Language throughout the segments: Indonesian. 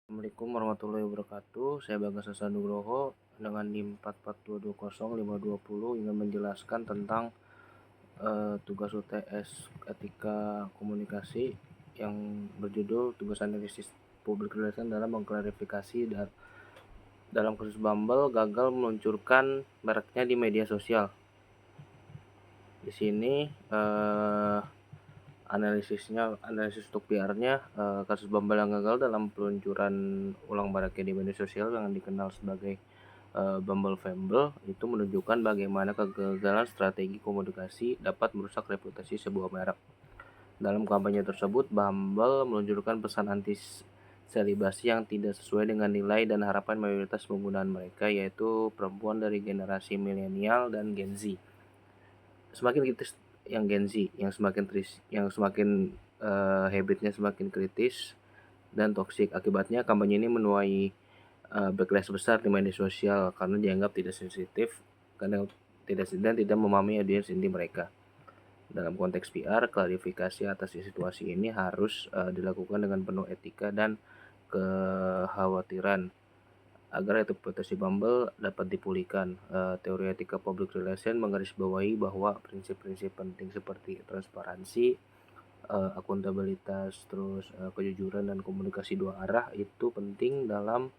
Assalamualaikum warahmatullahi wabarakatuh. Saya Bagas Sasa Nugroho dengan NIM 44220520 ingin menjelaskan tentang tugas UTS Etika Komunikasi yang berjudul Tugas Analisis Public Relation dalam mengklarifikasi dalam kasus Bumble gagal meluncurkan mereknya di media sosial. Di sini analisis untuk PR-nya, kasus Bumble yang gagal dalam peluncuran ulang mereknya di media sosial yang dikenal sebagai Bumble Fumble itu menunjukkan bagaimana kegagalan strategi komunikasi dapat merusak reputasi sebuah merek. Dalam kampanye tersebut, Bumble meluncurkan pesan anti selibasi yang tidak sesuai dengan nilai dan harapan mayoritas penggunaan mereka, yaitu perempuan dari generasi milenial dan Gen Z. Semakin kritis yang Gen Z, yang semakin habitnya semakin kritis dan toksik. Akibatnya kampanye ini menuai backlash besar di media sosial karena dianggap tidak sensitif dan tidak memahami audiens inti mereka. Dalam konteks PR, klarifikasi atas situasi ini harus dilakukan dengan penuh etika dan kekhawatiran agar reputasi Bumble dapat dipulihkan. Teori etika public relation menggarisbawahi bahwa prinsip-prinsip penting seperti transparansi, akuntabilitas, terus kejujuran dan komunikasi dua arah itu penting dalam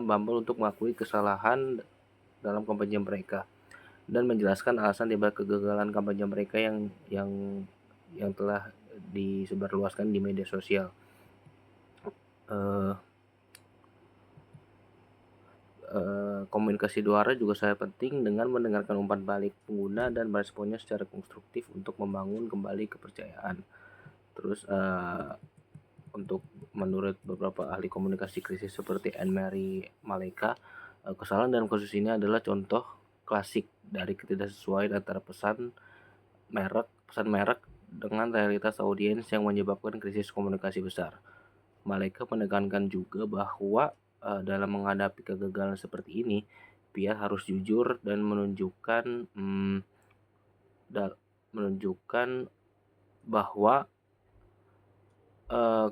Bumble untuk mengakui kesalahan dalam kampanye mereka dan menjelaskan alasan dibalik kegagalan kampanye mereka yang telah disebarluaskan di media sosial. Komunikasi dua arah juga sangat penting dengan mendengarkan umpan balik pengguna dan meresponnya secara konstruktif untuk membangun kembali kepercayaan. Terus untuk menurut beberapa ahli komunikasi krisis seperti Anne-Marie Maleka, kesalahan dalam kasus ini adalah contoh klasik dari ketidaksesuaian antara pesan merek dengan realitas audiens yang menyebabkan krisis komunikasi besar. Maleka menekankan juga bahwa dalam menghadapi kegagalan seperti ini, PR harus jujur dan menunjukkan bahwa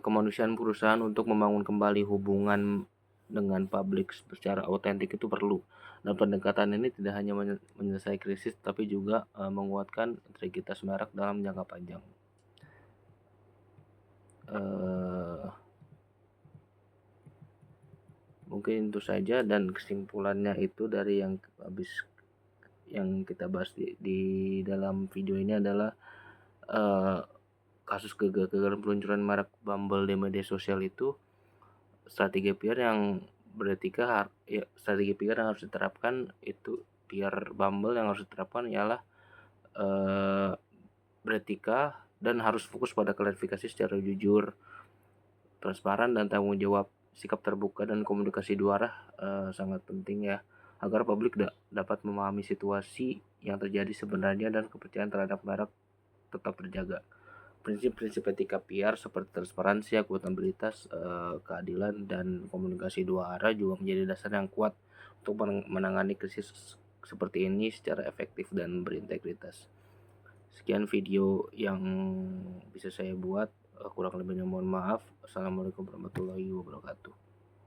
kemanusiaan perusahaan untuk membangun kembali hubungan dengan publik secara autentik itu perlu. Dan pendekatan ini tidak hanya menyelesaikan krisis, tapi juga menguatkan integritas merek dalam jangka panjang. Mungkin itu saja, dan kesimpulannya itu dari yang kita bahas di dalam video ini adalah kasus kegagalan peluncuran merek Bumble di media sosial itu strategi PR yang harus diterapkan itu PR Bumble yang harus diterapkan ialah beretika dan harus fokus pada klarifikasi secara jujur, transparan dan tanggung jawab. Sikap terbuka dan komunikasi dua arah sangat penting ya, agar publik dapat memahami situasi yang terjadi sebenarnya dan kepercayaan terhadap merek tetap terjaga. Prinsip-prinsip etika PR seperti transparansi, akuntabilitas, keadilan, dan komunikasi dua arah juga menjadi dasar yang kuat untuk menangani krisis seperti ini secara efektif dan berintegritas. Sekian video yang bisa saya buat, kurang lebihnya mohon maaf. Assalamualaikum warahmatullahi wabarakatuh.